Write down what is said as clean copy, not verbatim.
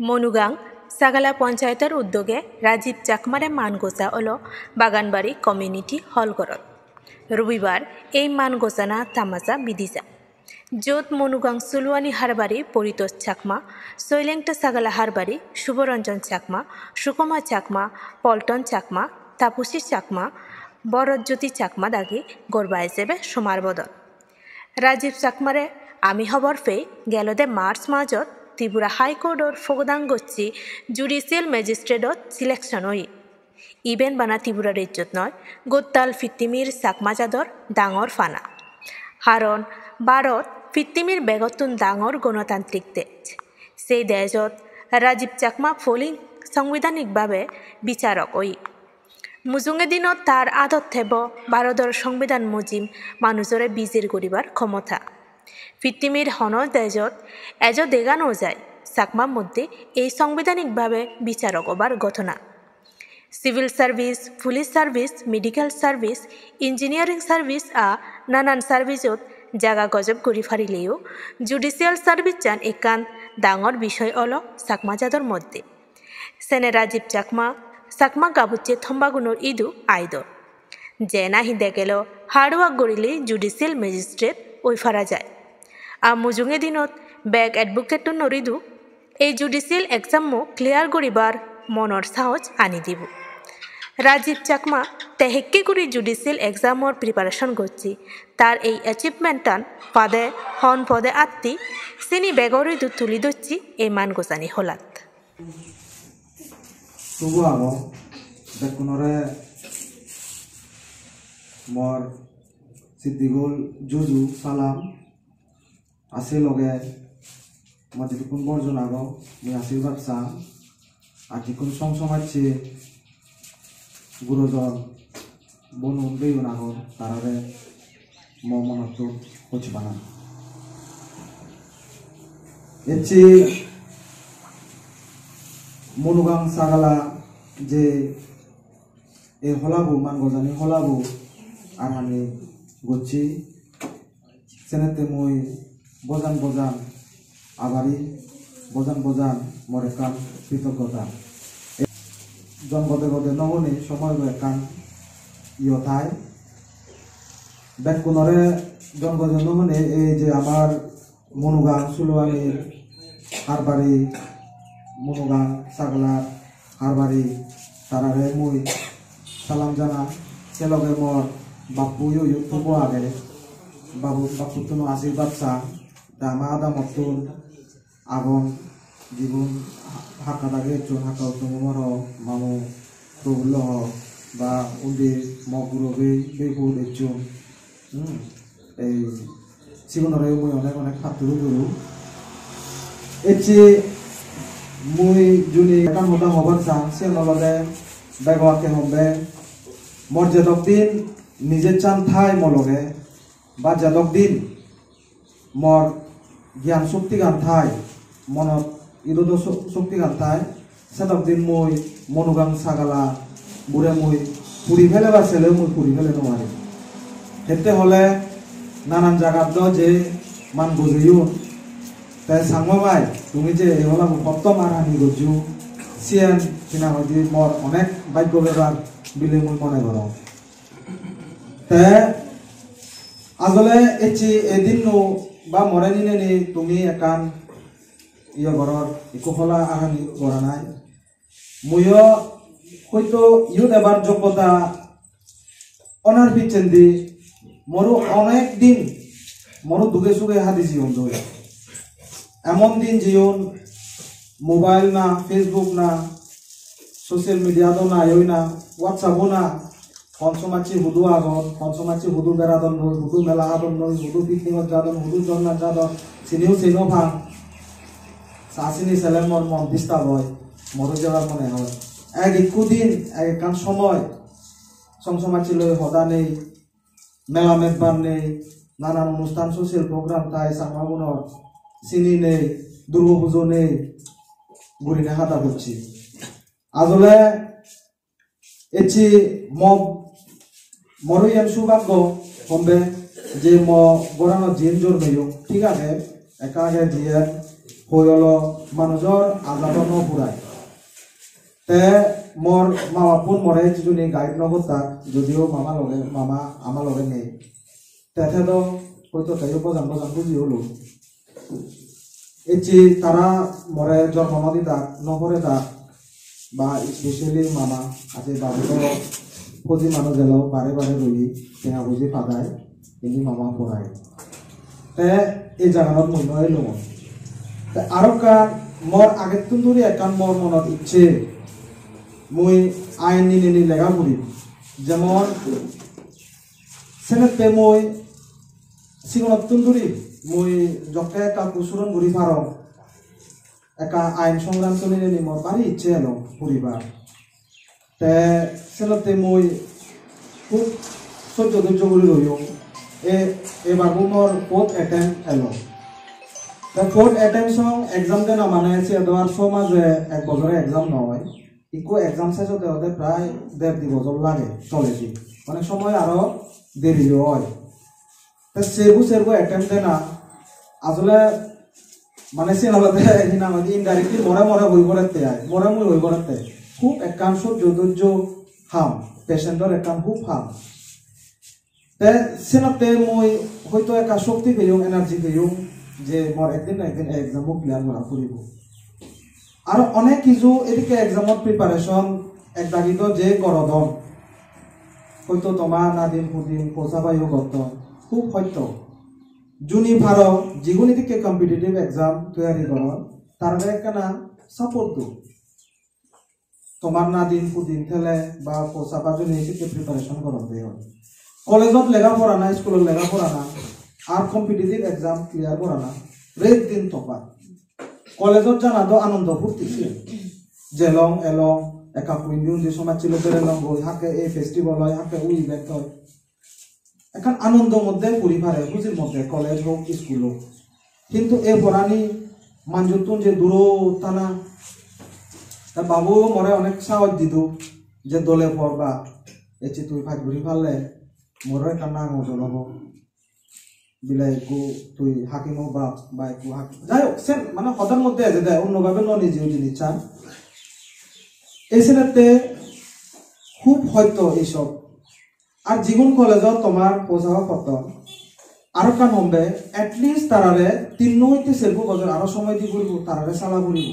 মনুগাং সাগালা পঞ্চায়েতের উদ্যোগে রাজীব চাকমারে মানগোসা হলো বাগানবাড়ি কমিউনিটি হল ঘরত রবিবার এই মানগোসানা তামাসা বিধিছা য'ত মনুগাং সুলুৱানী হাৰবাড়ি পৰিতোষ চাকমা শৈলেংটা সাগালা হারবাড়ি শুভরঞ্জন চাকমা সুকুমা চাকমা পল্টন চাকমা তাপসী চাকমা বরজ্যোতি চাকমা দাগি গর্বা হিসেবে সমারবদন রাজীব চাকমারে আমি খবর পেয়ে গেলদে মার্চ মাজত ত্রিপুরা হাইকোর্টর ফগদাঙ্গচ্ছি জুডিশিয়াল ম্যাজিস্ট্রেটত সিলেকশন হই ইভেন বানা ত্রিপুরা রাজ্যত নয় গোত্তাল ফিত্তিমির চাকমাজাদর ডাঙর ফানা কারণ ভারত ফিত্তিমির বেগতুন ডাঙর গণতান্ত্রিক দেশ সেই দেশত রাজীব চাকমা ফলিং সাংবিধানিকভাবে বিচারক হই মুজুঙে দিনত তার আদত থেব ভারতের সংবিধান মুজিম মানুষরে বিজির করিবার ক্ষমতা ফিত্তিমির হন দেশত এজ দেগানো যায় চাকমার মধ্যে এই সাংবিধানিকভাবে বিচারক হবার ঘটনা civil service police service medical service engineering service নানান সার্ভিসত জাগা গজব করি ফারিলেও জুডিশিয়াল সার্ভিস যান একান ডাঙর বিষয় হল চাকমাজাদর মধ্যে সেনে রাজীব চাকমা গাবুচ্ছে থম্বাগুনোর ইদু আইদর যে নাহি দেখেল হার্ডওয়ার্ক গড়িলে জুডিশিয়াল ম্যাজিস্ট্রেট ওই ফারা যায় আর মুজুঙে দিনত ব্যাগ এডভোকেট নরিদু এই জুডিশিয়াল এক্সামও ক্লিয়ার করিবার মনের সাহস আনি দিব রাজীব চাকমা তেহেক্কে করে জুডিশিয়াল এক্সামর প্রিপারেশন করছি তার এই অ্যাচিভমেন্টান পদে হন পদে আত্মি সিনি বেগরিদু তুলি দচ্ছি এই মান গোসানি হলাত তবু আগো বেকুনরে মর সিদ্দিগুল জুজু সালাম আছে লগে মাঝে কোন বর্জন আগো মুই আশীর্বাদ চাম আর কোন সংসমাচ্ছে গুরুজন বনু বেগুন আগো তারারে মমনত হচ্ছে বানা এচ্ছে মনুগাং সাগালা যে এ হলাবু মান গজানি হলাবু আর আমি গচ্ছি সেনেতে মই বজান আবারি বজান মরে কান কৃতজ্ঞতা জন গদে নগনে সময় কান ইয়থায় বেকুনরে জন গদে নগনে এই যে আমার মনুগাং সুলুৱানীৰ হারবাড়ি মনুগাং সাগলা হারবাড়ি তারারে মুই সালাম জানা সেলগে মর বাপু ইউ থবো আগে বাপু তুনো আশীর্বাদ চা দামা আদা মতুন আগুন জীবন হাকা দাগে চুন হাকা তুমর মামু প্রবুল বা উন্দি মগুরো বেগুর চুন এই জীবনরে মুই অনেক হাতুরু গুরু এচি মুই জুনি একান মোটা হবার চান সে নলগে বেগওয়াকে হবে মর যেদক দিন নিজে চান ঠাই মলগে বা যেদক দিন মর জ্ঞান শক্তি গান ঠাই মনত ইদুদ শক্তি গান ঠাই সেদক দিন মুই মনুগাং সাগালা বুড়ে মুই পুরি ফেলে বা ছেলে মুই পুরি ফেলে নোৱাৰি হেতে হলে নানান জায়গাত যে মান বুঝিও তাই সাংবাই তুমি যে এগুলা সপ্তম আর আনি গজু সিএন কিনা হইতে মর অনেক ভাগ্য ব্যবহার বিলে মই মনে করো তে আসলে এচি এদিন বা মরে নিনে নি তুমি একান ইয়ে ঘরর ইকোফলা আহানি করা নাই মইও হয়তো ইউ দেবার যোগ্যতা অনার পিছেন দি মরু অনেক দিন মরু দুগে সুগে হাতি জীবন ধরে এমন দিন জীবন মোবাইল না ফেসবুক না সোশ্যাল মিডিয়া তো না ইউ না হোয়াটসঅ্যাপও না পঞ্চমাচি হুদু আগন পঞ্চমাচি হুদু বেড়াদন নই হুদু মেলা আদন নই হুদু পিকনিকত যাদন হুদু জন্নাত যাদন চিনিও ভাং চাচিনি ছেলে মন ডিস্টার্ব হয় মরু যাওয়ার মনে হয় একটু দিন একখান সময় সংসমাচি লই হদা নেই মেলা মেদবার নেই নানান অনুষ্ঠান সোশ্যাল প্রোগ্রাম তাই সাংবাগুণর চিনি নেই দুর্গা পুজো নেই গুড়িনে হাতা করছি আসলে এচি মরই এম সৌভাগ্য কমবে যে গড়ানো জিন জোর মেয় ঠিক আছে একা আগে দিয়ে হইল মানুষের আজাদর নপুরায় তে মোর মামাপুর মরে যিনি গাইড নগতা যদিও মামা আমার লগে নেই তেথে তো হয়তো তাইও বজান বুঝি হলো এটি তারা মরে জন্ম নদী দাগ নপরে দাগ বা স্পেশালি মামা আছে বাবু ফজি মানুষ গেল বারে বারে রই টেঙা বুঝি ফাদায় কিন্তু মামা পড়ায় তে এই জায়গার মূল্য এলো আরো কার মোর আগের তুন ধরে একান মোর মনত ইচ্ছে মুই আইন নিলে লেখা পড়ি যেমন সেনেতে মই সিগনত তুন ধরি মুই জকে একা কুসুরন ঘুরি পার একা আইন সংগ্রাম চলে নিলে মোর বাড়ি ইচ্ছে এলো পরিবার তে সেনেতে মই খুব সহ্য ধৈর্য করে রইও এবার মোর ফোর্থ অ্যাটেম্প এলো ফোর্থ অ্যাটেম্প সং এক্সাম দেন মানে দেওয়ার সমাজে এক বছরের এক্সাম নয় ইকো এক্সাম শেষ হতে হতে প্রায় 1.5 বছর লাগে চলে অনেক সময় আরো দেরি হয় সেরবু অ্যাটেম্প দেয় না আসলে মানে সিনালাতে ইনডাইরেক্টলি মরে বই করতে মরে মুই বই করতে খুব একান সহ্য ধৈর্য হাম পেশেন্টর একান খুব হাম তে সিনাতে মই হয়তো একা শক্তি পেয়ুম এনার্জি পেয়ুম যে মোর একদিন না একদিন এক্সামও ক্লিয়ার করা করিব আর অনেক কিছু এদিকে এক্সামত প্রিপারেশন এক দাগিত যে গরদম হয়তো তোমার নাদিন ফুদিন পৌঁছাবাইও গত খুব সত্য জুনি ভার যিগুনি দিকে কম্পিটিটিভ এক্সাম তৈরি কর তার একখানা সাপোর্ট দো তোমার নাদিন ফুদিন থেলে বা পৌঁছাবা জুনি দিকে প্রিপারেশন করতে হয় কলেজত লেখাপড়া না স্কুলত লেখাপড়া না আর কম্পিটিটিভ এক্সাম ক্লিয়ার করা না রেট দিন তফাৎ কলেজত জানা তো আনন্দ ফুর্তি জেলং এলং একা কুইন্দি উন্দি সমাজ ছিল বেরেলং গই হাকে এই ফেস্টিভ্যাল হয় হাকে উই ইভেন্ট হয় এখন আনন্দ মধ্যে পরিবারে বুঝির মধ্যে কলেজ হোক স্কুল হোক কিন্তু এই পরানি মানজুতুন যে দূর টানা বাবু মরে অনেক সাহস দিত যে দলে পড়বা এসে তুই ভাগ ঘুরি ফাললে মোরে কান্না মজল হব বিলাই একু তুই হাকিম বাপ বা একু হাকিম যাই হোক সে মানে হঠাৎ মধ্যে আছে দেয় অন্যভাবে ন নিজেও জিনিস চান এই সেনাতে খুব সত্য এইসব আর জীবন কলেজত তোমার পৌঁছাবা কত আরো কান হম্বে এটলিস্ট তারারে 3 হইতে 4 বছর আরো সময় দি করব তারারে সালা করিব